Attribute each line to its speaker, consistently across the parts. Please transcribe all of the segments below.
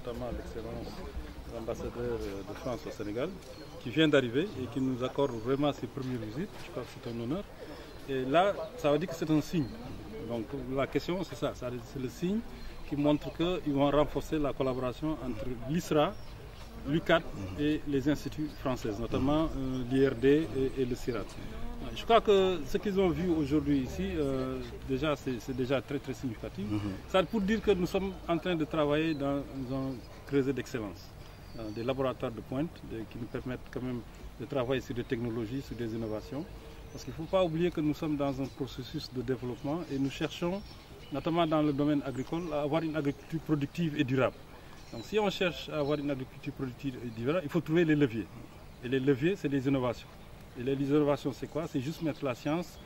Speaker 1: notamment l'excellence l'ambassadeur de France au Sénégal, qui vient d'arriver et qui nous accorde vraiment ses premières visites. Je crois que c'est un honneur. Et là, ça veut dire que c'est un signe. Donc la question, c'est ça, c'est le signe qui montre qu'ils vont renforcer la collaboration entre l'ISRA, l'UCAD et les instituts français, notamment l'IRD et le CIRAD. Je crois que ce qu'ils ont vu aujourd'hui ici, c'est déjà très très significatif. Ça pour dire que nous sommes en train de travailler dans un creuset d'excellence, des laboratoires de pointe qui nous permettent quand même de travailler sur des technologies, sur des innovations. Parce qu'il ne faut pas oublier que nous sommes dans un processus de développement et nous cherchons, notamment dans le domaine agricole, à avoir une agriculture productive et durable. Donc si on cherche à avoir une agriculture productive et durable, il faut trouver les leviers. Et les leviers, c'est les innovations. Et les innovations, c'est quoi? C'est juste mettre la science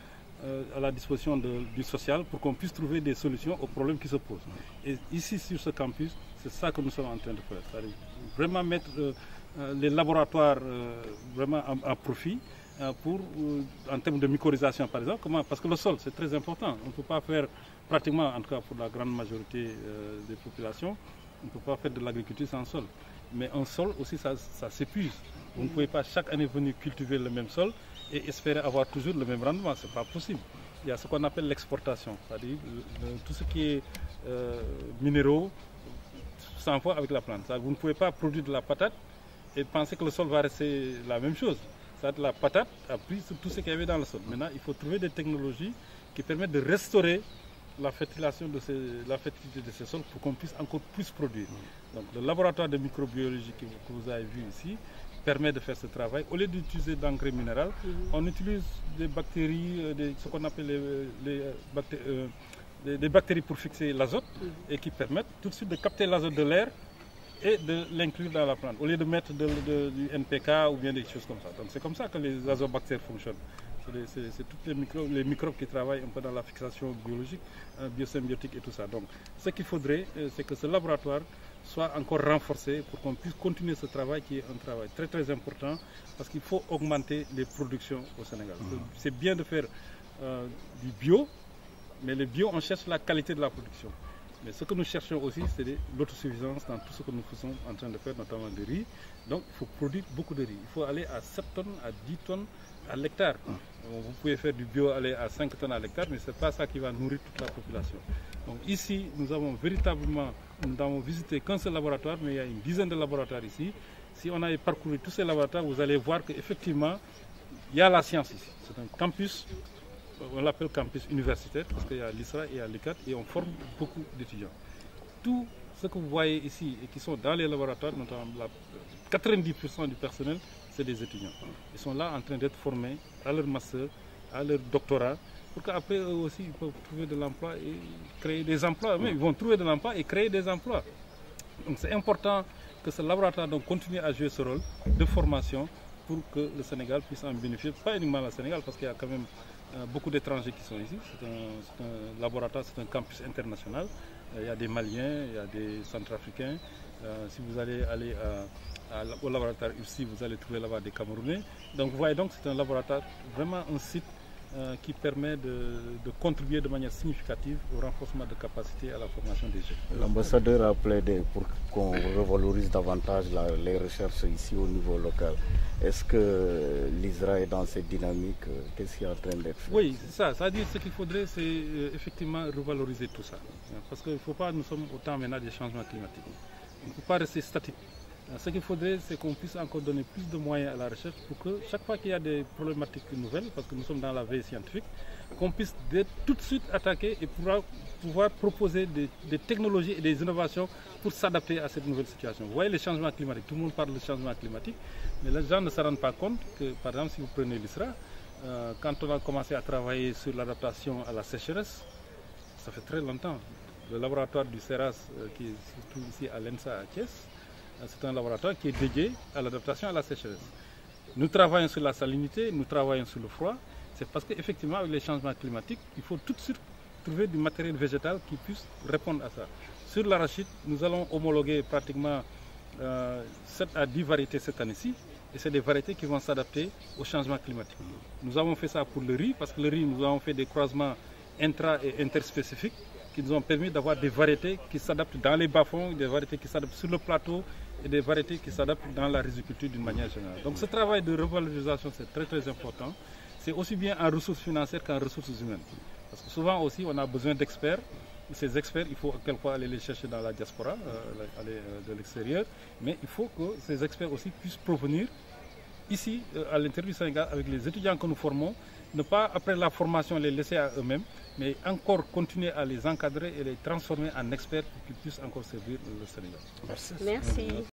Speaker 1: à la disposition du social pour qu'on puisse trouver des solutions aux problèmes qui se posent. Et ici, sur ce campus, c'est ça que nous sommes en train de faire. C'est-à-dire vraiment mettre les laboratoires vraiment à profit en termes de mycorhisation, par exemple. Parce que le sol, c'est très important. On ne peut pas faire, pratiquement, en tout cas pour la grande majorité des populations, on ne peut pas faire de l'agriculture sans sol. Mais un sol aussi, ça s'épuise. Vous ne pouvez pas chaque année venir cultiver le même sol et espérer avoir toujours le même rendement. Ce n'est pas possible. Il y a ce qu'on appelle l'exportation, c'est-à-dire tout ce qui est minéraux s'envoie avec la plante. Vous ne pouvez pas produire de la patate et penser que le sol va rester la même chose. La patate appuie sur tout ce qu'il y avait dans le sol. Maintenant, il faut trouver des technologies qui permettent de restaurer la fertilisation la fertilité de ces sols pour qu'on puisse encore plus produire. Donc le laboratoire de microbiologie que vous avez vu ici permet de faire ce travail. Au lieu d'utiliser d'engrais minéral, on utilise des bactéries, ce qu'on appelle des bactéries pour fixer l'azote et qui permettent tout de suite de capter l'azote de l'air et de l'inclure dans la plante, au lieu de mettre du NPK ou bien des choses comme ça. Donc c'est comme ça que les azobactères fonctionnent. C'est tous les microbes qui travaillent un peu dans la fixation biologique, biosymbiotique et tout ça. Donc ce qu'il faudrait, c'est que ce laboratoire soit encore renforcé pour qu'on puisse continuer ce travail qui est un travail très très important parce qu'il faut augmenter les productions au Sénégal. C'est bien de faire du bio, mais le bio, on cherche la qualité de la production. Mais ce que nous cherchons aussi, c'est l'autosuffisance dans tout ce que nous faisons en train de faire, notamment de riz. Donc il faut produire beaucoup de riz. Il faut aller à 7 tonnes, à 10 tonnes à l'hectare. Vous pouvez faire du bio, aller à 5 tonnes à l'hectare, mais ce n'est pas ça qui va nourrir toute la population. Donc ici, nous avons véritablement, nous n'avons visité qu'un seul laboratoire, mais il y a une dizaine de laboratoires ici. Si on avait parcouru tous ces laboratoires, vous allez voir qu'effectivement, il y a la science ici. C'est un campus, on l'appelle campus universitaire, parce qu'il y a l'ISRA et il y a l'UCAD, et on forme beaucoup d'étudiants. Tout ce que vous voyez ici et qui sont dans les laboratoires, notamment 90% du personnel, c'est des étudiants. Ils sont là en train d'être formés à leur master, à leur doctorat, pour qu'après eux aussi ils peuvent trouver de l'emploi et créer des emplois. Mais ils vont trouver de l'emploi et créer des emplois. Donc c'est important que ce laboratoire donc, continue à jouer ce rôle de formation pour que le Sénégal puisse en bénéficier. Pas uniquement le Sénégal, parce qu'il y a quand même beaucoup d'étrangers qui sont ici. C'est un laboratoire, c'est un campus international. Il y a des Maliens, il y a des Centrafricains. Si vous allez aller au laboratoire ici, vous allez trouver là-bas des Camerounais. Donc vous voyez donc c'est un laboratoire, vraiment un site qui permet de contribuer de manière significative au renforcement de capacité à la formation des jeunes.
Speaker 2: L'ambassadeur a plaidé pour qu'on revalorise davantage les recherches ici au niveau local. Est-ce que l'ISRA est dans cette dynamique? Qu'est-ce qui est en train d'être fait?
Speaker 1: Oui, c'est ça. C'est-à-dire ce qu'il faudrait, c'est effectivement revaloriser tout ça. Parce qu'il ne faut pas, nous sommes au temps maintenant des changements climatiques. On ne peut pas rester statique. Ce qu'il faudrait, c'est qu'on puisse encore donner plus de moyens à la recherche pour que chaque fois qu'il y a des problématiques nouvelles, parce que nous sommes dans la veille scientifique, qu'on puisse tout de suite attaquer et pouvoir proposer des technologies et des innovations pour s'adapter à cette nouvelle situation. Vous voyez les changements climatiques, tout le monde parle de changement climatique, mais les gens ne se rendent pas compte que, par exemple, si vous prenez l'ISRA, quand on a commencé à travailler sur l'adaptation à la sécheresse, ça fait très longtemps. Le laboratoire du CERAS, qui est surtout ici à l'ENSA à Thiès, c'est un laboratoire qui est dédié à l'adaptation à la sécheresse. Nous travaillons sur la salinité, nous travaillons sur le froid. C'est parce qu'effectivement, avec les changements climatiques, il faut tout de suite trouver du matériel végétal qui puisse répondre à ça. Sur l'arachide, nous allons homologuer pratiquement 7 à 10 variétés cette année-ci. Et c'est des variétés qui vont s'adapter au changement climatique. Nous avons fait ça pour le riz, parce que le riz, nous avons fait des croisements intra- et interspécifiques. qui nous ont permis d'avoir des variétés qui s'adaptent dans les bas-fonds, des variétés qui s'adaptent sur le plateau et des variétés qui s'adaptent dans la riziculture d'une manière générale. Donc ce travail de revalorisation, c'est très très important. C'est aussi bien en ressources financières qu'en ressources humaines. Parce que souvent aussi, on a besoin d'experts. Ces experts, il faut quelquefois aller les chercher dans la diaspora, aller de l'extérieur. Mais il faut que ces experts aussi puissent provenir ici, à l'intérieur du Sénégal, avec les étudiants que nous formons, ne pas, après la formation, les laisser à eux-mêmes, mais encore continuer à les encadrer et les transformer en experts pour qu'ils puissent encore servir le Sénégal.
Speaker 2: Merci.
Speaker 3: Merci.